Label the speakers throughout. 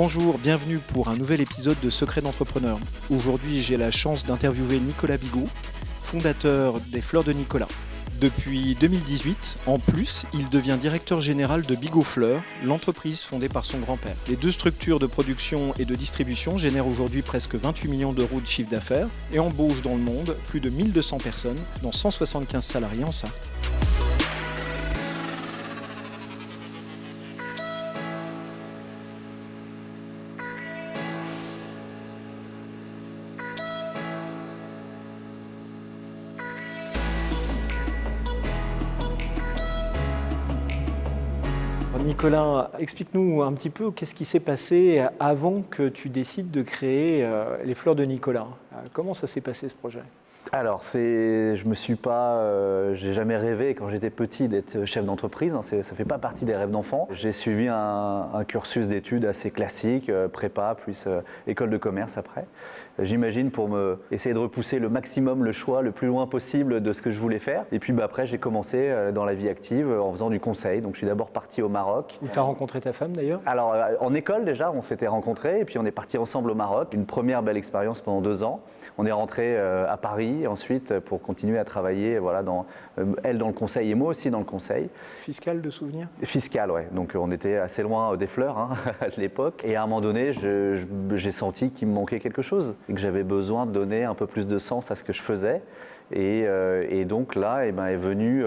Speaker 1: Bonjour, bienvenue pour un nouvel épisode de Secrets d'entrepreneur. Aujourd'hui, j'ai la chance d'interviewer Nicolas Bigot, fondateur des Fleurs de Nicolas. Depuis 2018, en plus, il devient directeur général de Bigot Fleurs, l'entreprise fondée par son grand-père. Les deux structures de production et de distribution génèrent aujourd'hui presque 28 millions d'euros de chiffre d'affaires et embauchent dans le monde plus de 1200 personnes, dont 175 salariés en Sarthe. Nicolas, explique-nous un petit peu qu'est-ce qui s'est passé avant que tu décides de créer les Fleurs de Nicolas. Comment ça s'est passé ce projet ?
Speaker 2: Alors, j'ai jamais rêvé quand j'étais petit d'être chef d'entreprise, ça ne fait pas partie des rêves d'enfant. J'ai suivi un cursus d'études assez classique, prépa, puis école de commerce après. J'imagine pour essayer de repousser le maximum le choix le plus loin possible de ce que je voulais faire. Et puis après, j'ai commencé dans la vie active en faisant du conseil. Donc je suis d'abord parti au Maroc.
Speaker 1: Où tu as rencontré ta femme d'ailleurs ?
Speaker 2: Alors, en école déjà, on s'était rencontrés et puis on est partis ensemble au Maroc. Une première belle expérience pendant 2 ans. On est rentré à Paris ensuite pour continuer à travailler, elle dans le conseil et moi aussi dans le conseil.
Speaker 1: Fiscal de souvenirs ?
Speaker 2: Fiscal, ouais. Donc on était assez loin des fleurs à l'époque. Et à un moment donné, j'ai senti qu'il me manquait quelque chose et que j'avais besoin de donner un peu plus de sens à ce que je faisais. Et donc là, est venue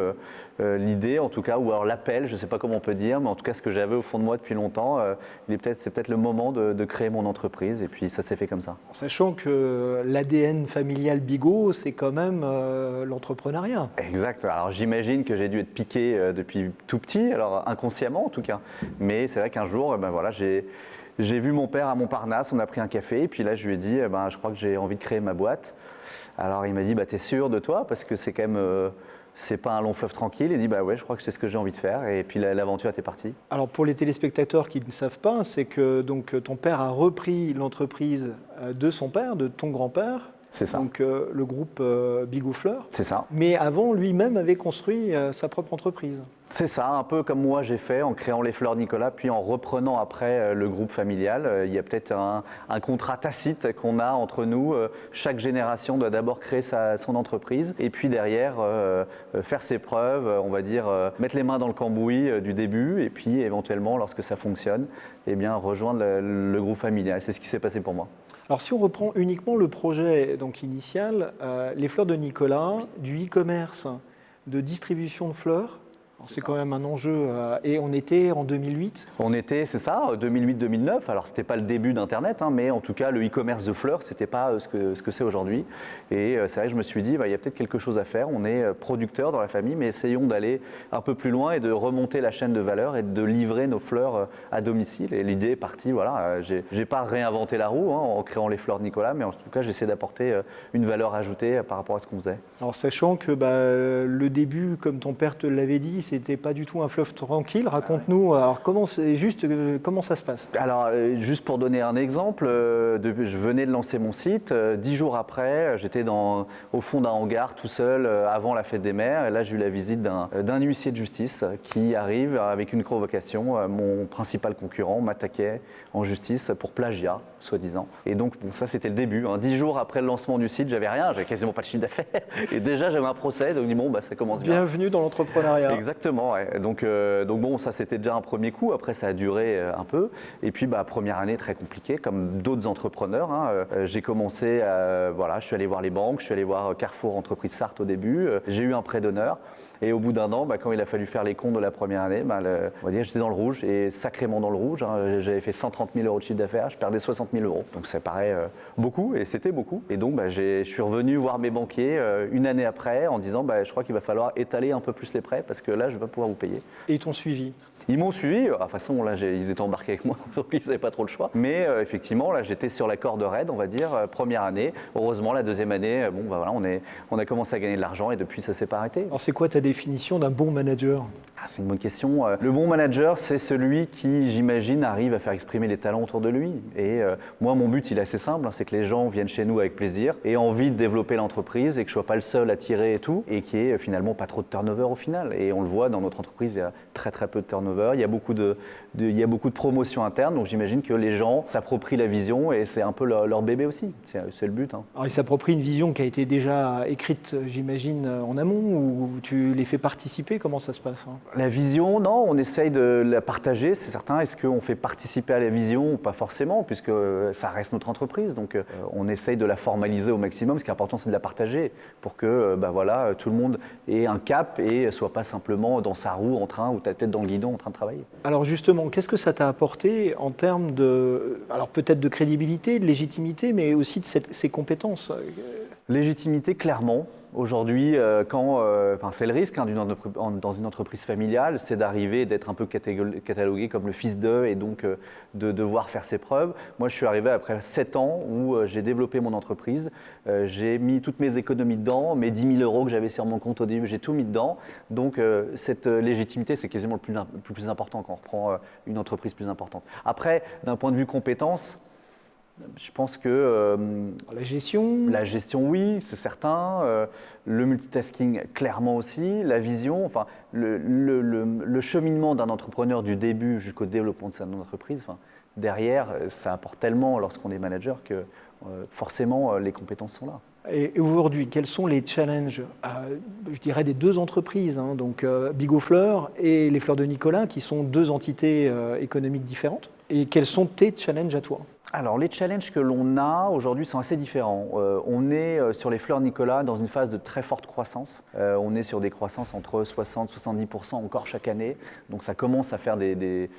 Speaker 2: l'idée, en tout cas, ou alors l'appel, je ne sais pas comment on peut dire, mais en tout cas ce que j'avais au fond de moi depuis longtemps, c'est peut-être le moment de créer mon entreprise. Et puis ça s'est fait comme ça.
Speaker 1: Sachant que l'ADN familial Bigot, c'est quand même l'entrepreneuriat.
Speaker 2: Exact. Alors j'imagine que j'ai dû être piqué depuis tout petit, alors inconsciemment en tout cas. Mais c'est vrai qu'un jour, j'ai vu mon père à Montparnasse, on a pris un café, et puis là je lui ai dit, je crois que j'ai envie de créer ma boîte. Alors il m'a dit, t'es sûr de toi ? Parce que c'est quand même, c'est pas un long fleuve tranquille. Il dit, ouais, je crois que c'est ce que j'ai envie de faire. Et puis l'aventure était partie.
Speaker 1: Alors pour les téléspectateurs qui ne savent pas, c'est que donc, ton père a repris l'entreprise de son père, de ton grand-père.
Speaker 2: C'est ça.
Speaker 1: Donc le groupe Bigot Fleurs.
Speaker 2: C'est ça.
Speaker 1: Mais avant, lui-même avait construit sa propre entreprise.
Speaker 2: C'est ça, un peu comme moi j'ai fait en créant les Fleurs Nicolas, puis en reprenant après le groupe familial. Il y a peut-être un contrat tacite qu'on a entre nous. Chaque génération doit d'abord créer son entreprise et puis derrière faire ses preuves, on va dire mettre les mains dans le cambouis du début et puis éventuellement lorsque ça fonctionne, rejoindre le groupe familial. C'est ce qui s'est passé pour moi.
Speaker 1: Alors si on reprend uniquement le projet donc, initial, les Fleurs de Nicolas, du e-commerce, de distribution de fleurs, c'est quand même un enjeu. Et on était en 2008 ?
Speaker 2: On était, c'est ça, 2008-2009. Alors, ce n'était pas le début d'Internet, mais en tout cas, le e-commerce de fleurs, ce n'était pas ce que c'est aujourd'hui. Et c'est vrai que je me suis dit, il y a peut-être quelque chose à faire. On est producteurs dans la famille, mais essayons d'aller un peu plus loin et de remonter la chaîne de valeur et de livrer nos fleurs à domicile. Et l'idée est partie, je n'ai pas réinventé la roue en créant les Fleurs de Nicolas, mais en tout cas, j'essaie d'apporter une valeur ajoutée par rapport à ce qu'on faisait.
Speaker 1: Alors, sachant que le début, comme ton père te l'avait dit, c'était pas du tout un fleuve tranquille. Raconte-nous, alors comment ça se passe ?
Speaker 2: Alors, juste pour donner un exemple, je venais de lancer mon site. 10 jours après, j'étais au fond d'un hangar tout seul avant la fête des mères. Et là, j'ai eu la visite d'un huissier de justice qui arrive avec une convocation. Mon principal concurrent m'attaquait en justice pour plagiat, soi-disant. Et donc, ça, c'était le début. 10 jours après le lancement du site, j'avais rien, j'avais quasiment pas de chiffre d'affaires. Et déjà, j'avais un procès. Donc, ça commence bien.
Speaker 1: Bienvenue dans l'entrepreneuriat.
Speaker 2: Exactement. Ouais. Donc ça c'était déjà un premier coup, après ça a duré un peu. Et puis première année très compliquée, comme d'autres entrepreneurs. J'ai commencé, je suis allé voir les banques, je suis allé voir Carrefour Entreprise Sarthe au début, j'ai eu un prêt d'honneur. Et au bout d'un an, quand il a fallu faire les comptes de la première année, on va dire j'étais dans le rouge, et sacrément dans le rouge. J'avais fait 130 000 euros de chiffre d'affaires, je perdais 60 000 euros. Donc ça paraît beaucoup, et c'était beaucoup. Et donc je suis revenu voir mes banquiers une année après en disant je crois qu'il va falloir étaler un peu plus les prêts parce que là je ne vais pas pouvoir vous payer.
Speaker 1: Et ils t'ont suivi ?
Speaker 2: Ils m'ont suivi, de toute façon là ils étaient embarqués avec moi, donc ils n'avaient pas trop le choix. Mais effectivement là j'étais sur la corde raide, on va dire, première année. Heureusement la deuxième année, on a commencé à gagner de l'argent et depuis ça ne s'est pas arrêté.
Speaker 1: Alors c'est quoi ta définition d'un bon manager ?
Speaker 2: C'est une bonne question. Le bon manager, c'est celui qui, j'imagine, arrive à faire exprimer les talents autour de lui. Et moi, mon but, il est assez simple, c'est que les gens viennent chez nous avec plaisir et envie de développer l'entreprise et que je ne sois pas le seul à tirer et tout, et qu'il n'y ait finalement pas trop de turnover au final. Et on le voit dans notre entreprise, il y a très très peu de turnover, il y a beaucoup de promotions internes, donc j'imagine que les gens s'approprient la vision et c'est un peu leur bébé aussi, c'est le but.
Speaker 1: Alors ils s'approprient une vision qui a été déjà écrite, j'imagine, en amont, ou tu les fais participer, comment ça se passe?
Speaker 2: La vision, non, on essaye de la partager, c'est certain. Est-ce qu'on fait participer à la vision? Pas forcément, puisque ça reste notre entreprise, donc on essaye de la formaliser au maximum. Ce qui est important, c'est de la partager pour que tout le monde ait un cap et soit pas simplement dans sa roue ou ta tête dans le guidon en train de travailler.
Speaker 1: Alors justement, qu'est-ce que ça t'a apporté en termes alors peut-être de crédibilité, de légitimité, mais aussi de ces compétences?
Speaker 2: Légitimité, clairement. Aujourd'hui, c'est le risque dans une entreprise familiale, c'est d'arriver, d'être un peu catalogué comme le fils d'eux et donc de devoir faire ses preuves. Moi, je suis arrivé après 7 ans où j'ai développé mon entreprise, j'ai mis toutes mes économies dedans, mes 10 000 euros que j'avais sur mon compte au début, j'ai tout mis dedans. Donc cette légitimité, c'est quasiment le plus important quand on reprend une entreprise plus importante. Après, d'un point de vue compétences, je pense que
Speaker 1: la gestion,
Speaker 2: oui, c'est certain. Le multitasking, clairement aussi. La vision, enfin, le cheminement d'un entrepreneur du début jusqu'au développement de sa entreprise, derrière, ça apporte tellement lorsqu'on est manager que forcément, les compétences sont là.
Speaker 1: Et aujourd'hui, quels sont les challenges, je dirais, des deux entreprises, donc Bigot Fleurs et les Fleurs de Nicolas, qui sont deux entités économiques différentes? Et quels sont tes challenges à toi?
Speaker 2: Alors, les challenges que l'on a aujourd'hui sont assez différents. On est sur les Fleurs Nicolas dans une phase de très forte croissance. On est sur des croissances entre 60 et 70% encore chaque année. Donc, ça commence à faire des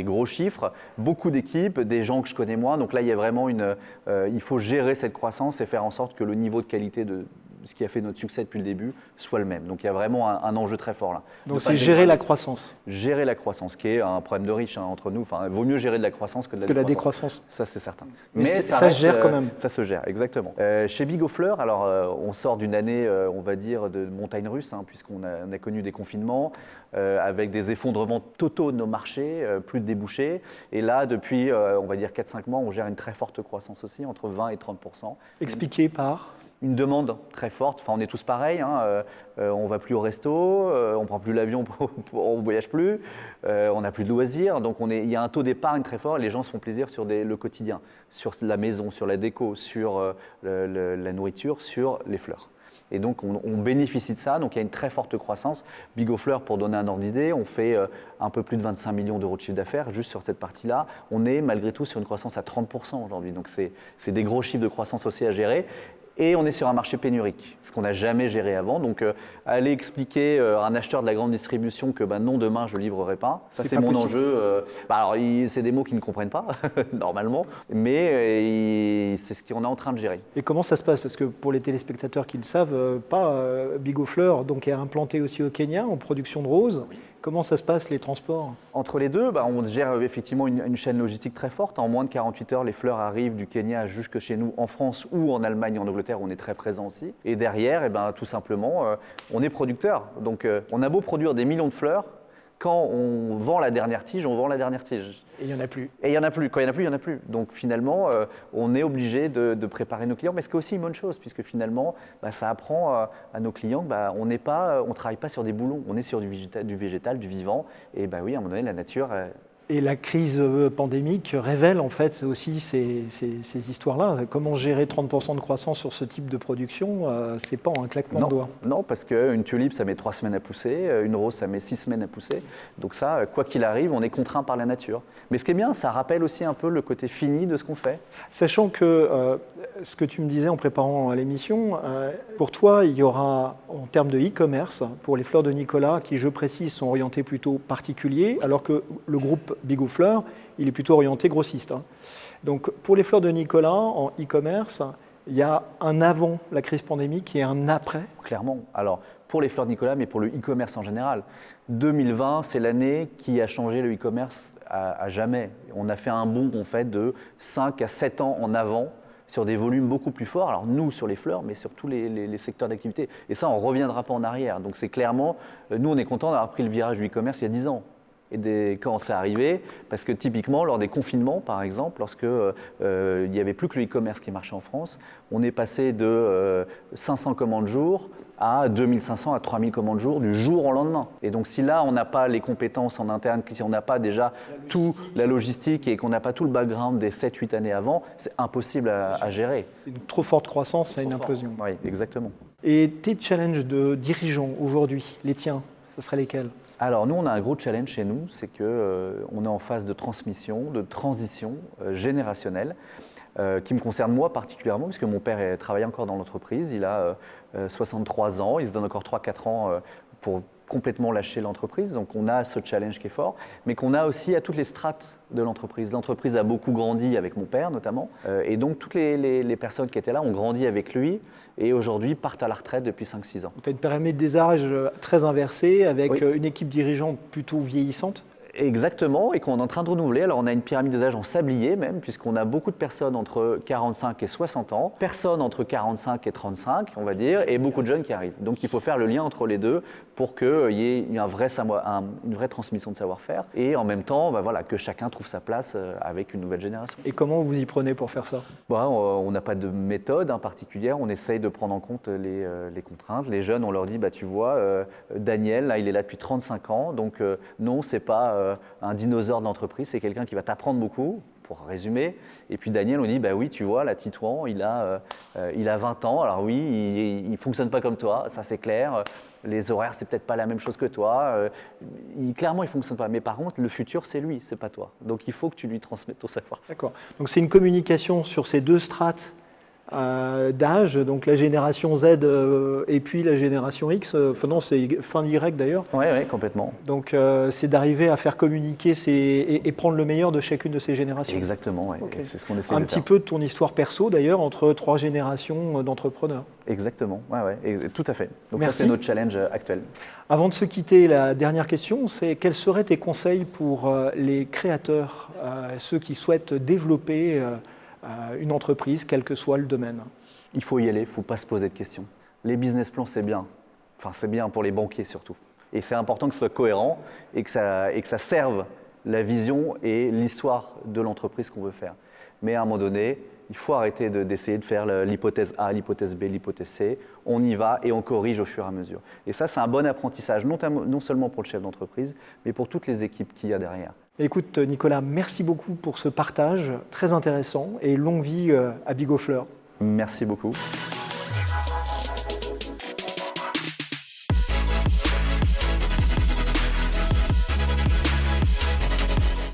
Speaker 2: gros chiffres. Beaucoup d'équipes, des gens que je connais moi. Donc là, il y a vraiment il faut gérer cette croissance et faire en sorte que le niveau de qualité de ce qui a fait notre succès depuis le début soit le même. Donc il y a vraiment un enjeu très fort là.
Speaker 1: Donc c'est gérer la croissance.
Speaker 2: Gérer la croissance, qui est un problème de riche entre nous. Enfin, il vaut mieux gérer de la croissance que de la décroissance. Ça, c'est certain.
Speaker 1: Mais ça se gère quand même.
Speaker 2: Ça se gère, exactement. Chez Bigot Fleurs, alors on sort d'une année, on va dire, de montagne russe, puisqu'on a connu des confinements, avec des effondrements totaux de nos marchés, plus de débouchés. Et là, depuis, on va dire 4-5 mois, on gère une très forte croissance aussi, entre 20 et 30%.
Speaker 1: Expliqué par
Speaker 2: une demande très forte, enfin on est tous pareils, on ne va plus au resto, on ne prend plus l'avion, on ne voyage plus, on n'a plus de loisirs, donc il y a un taux d'épargne très fort et les gens se font plaisir sur le quotidien, sur la maison, sur la déco, sur la nourriture, sur les fleurs. Et donc on bénéficie de ça, donc il y a une très forte croissance. Bigot Fleurs, pour donner un ordre d'idée, on fait un peu plus de 25 millions d'euros de chiffre d'affaires juste sur cette partie-là. On est malgré tout sur une croissance à 30% aujourd'hui, donc c'est des gros chiffres de croissance aussi à gérer. Et on est sur un marché pénurique, ce qu'on n'a jamais géré avant. Donc, aller expliquer à un acheteur de la grande distribution que non, demain, je ne livrerai pas, ça c'est mon enjeu. Alors, c'est des mots qu'ils ne comprennent pas, normalement, mais c'est ce qu'on est en train de gérer.
Speaker 1: Et comment ça se passe? Parce que pour les téléspectateurs qui ne le savent pas, Bigot Fleurs donc, est implanté aussi au Kenya, en production de roses. Oui. Comment ça se passe, les transports?
Speaker 2: Entre les deux, on gère effectivement une chaîne logistique très forte. En moins de 48 heures, les fleurs arrivent du Kenya jusque chez nous en France ou en Allemagne, en Angleterre, où on est très présent aussi. Et derrière, tout simplement, on est producteur. Donc on a beau produire des millions de fleurs, quand on vend la dernière tige, on vend la dernière tige.
Speaker 1: Et il n'y en a plus.
Speaker 2: Et il n'y en a plus. Quand il n'y en a plus, il n'y en a plus. Donc finalement, on est obligé de préparer nos clients. Mais c'est aussi une bonne chose, puisque finalement, ça apprend à nos clients qu'on ne travaille pas sur des boulons. On est sur du végétal, du vivant. Et oui, à un moment donné, la nature...
Speaker 1: Et la crise pandémique révèle en fait aussi ces histoires-là. Comment gérer 30% de croissance sur ce type de production, c'est pas un claquement de doigts.
Speaker 2: Non, parce qu'une tulipe, ça met 3 semaines à pousser, une rose, ça met 6 semaines à pousser. Donc ça, quoi qu'il arrive, on est contraint par la nature. Mais ce qui est bien, ça rappelle aussi un peu le côté fini de ce qu'on fait.
Speaker 1: Sachant que ce que tu me disais en préparant l'émission, pour toi, il y aura, en termes de e-commerce, pour les Fleurs de Nicolas, qui, je précise, sont orientés plutôt particuliers, alors que le groupe Bigot Fleurs, il est plutôt orienté grossiste. Donc pour les Fleurs de Nicolas, en e-commerce, il y a un avant la crise pandémique et un après.
Speaker 2: Clairement. Alors pour les Fleurs de Nicolas, mais pour le e-commerce en général. 2020, c'est l'année qui a changé le e-commerce à jamais. On a fait un bond en fait, de 5 à 7 ans en avant sur des volumes beaucoup plus forts. Alors nous, sur les fleurs, mais sur tous les secteurs d'activité. Et ça, on ne reviendra pas en arrière. Donc c'est clairement, nous, on est content d'avoir pris le virage du e-commerce il y a 10 ans. quand c'est arrivé, parce que typiquement lors des confinements par exemple, lorsque il n'y avait plus que le e-commerce qui marchait en France, on est passé de 500 commandes jour à 2500 à 3000 commandes jour du jour au lendemain. Et donc si là on n'a pas les compétences en interne, si on n'a pas déjà toute la logistique et qu'on n'a pas tout le background des 7-8 années avant, c'est impossible à gérer.
Speaker 1: Une trop forte croissance, c'est une implosion.
Speaker 2: Oui, exactement.
Speaker 1: Et tes challenges de dirigeants aujourd'hui, les tiens, ce seraient lesquels ?
Speaker 2: Alors nous, on a un gros challenge chez nous, c'est qu'on est en phase de transmission, de transition générationnelle, qui me concerne moi particulièrement, puisque mon père travaille encore dans l'entreprise, il a 63 ans, il se donne encore 3-4 ans pour complètement lâcher l'entreprise, donc on a ce challenge qui est fort, mais qu'on a aussi à toutes les strates de l'entreprise. L'entreprise a beaucoup grandi avec mon père notamment, et donc toutes les personnes qui étaient là ont grandi avec lui, et aujourd'hui partent à la retraite depuis 5-6 ans.
Speaker 1: Tu as une pyramide des âges très inversée, avec
Speaker 2: Oui.
Speaker 1: une équipe dirigeante plutôt vieillissante.
Speaker 2: Exactement, et qu'on est en train de renouveler. Alors on a une pyramide des âges en sablier même, puisqu'on a beaucoup de personnes entre 45 et 60 ans, personnes entre 45 et 35, on va dire, et beaucoup de jeunes qui arrivent. Donc il faut faire le lien entre les deux pour qu'il y ait une vraie transmission de savoir-faire, et en même temps voilà, que chacun trouve sa place avec une nouvelle génération.
Speaker 1: Et comment vous y prenez pour faire ça ?
Speaker 2: On n'a pas de méthode particulière, on essaye de prendre en compte les contraintes. Les jeunes, on leur dit, tu vois, Daniel, là, il est là depuis 35 ans, donc non, c'est pas un dinosaure de l'entreprise, c'est quelqu'un qui va t'apprendre beaucoup, pour résumer. Et puis Daniel, on dit, oui, tu vois, là, Titouan, il a 20 ans, alors oui, il ne fonctionne pas comme toi, ça c'est clair. Les horaires, c'est peut-être pas la même chose que toi. Clairement, il ne fonctionne pas. Mais par contre, le futur, c'est lui, c'est pas toi. Donc il faut que tu lui transmettes ton savoir.
Speaker 1: D'accord. Donc c'est une communication sur ces deux strates d'âge, donc la génération Z et puis la génération X, non, c'est fin Y d'ailleurs.
Speaker 2: Oui, complètement.
Speaker 1: Donc c'est d'arriver à faire communiquer et prendre le meilleur de chacune de ces générations.
Speaker 2: Exactement, oui.
Speaker 1: Okay.
Speaker 2: C'est ce qu'on essaie de faire.
Speaker 1: Un petit peu de ton histoire perso d'ailleurs, entre 3 générations d'entrepreneurs.
Speaker 2: Exactement, tout à fait. Donc
Speaker 1: Merci.
Speaker 2: Ça, c'est notre challenge actuel.
Speaker 1: Avant de se quitter, la dernière question, c'est quels seraient tes conseils pour les créateurs, ceux qui souhaitent développer une entreprise, quel que soit le domaine ?
Speaker 2: Il faut y aller, il ne faut pas se poser de questions. Les business plans, c'est bien. Enfin, c'est bien pour les banquiers surtout. Et c'est important que ce soit cohérent et que ça serve la vision et l'histoire de l'entreprise qu'on veut faire. Mais à un moment donné, il faut arrêter d'essayer de faire l'hypothèse A, l'hypothèse B, l'hypothèse C. On y va et on corrige au fur et à mesure. Et ça, c'est un bon apprentissage, non seulement pour le chef d'entreprise, mais pour toutes les équipes qu'il y a derrière.
Speaker 1: Écoute Nicolas, merci beaucoup pour ce partage très intéressant et longue vie à Bigofleur.
Speaker 2: Merci beaucoup.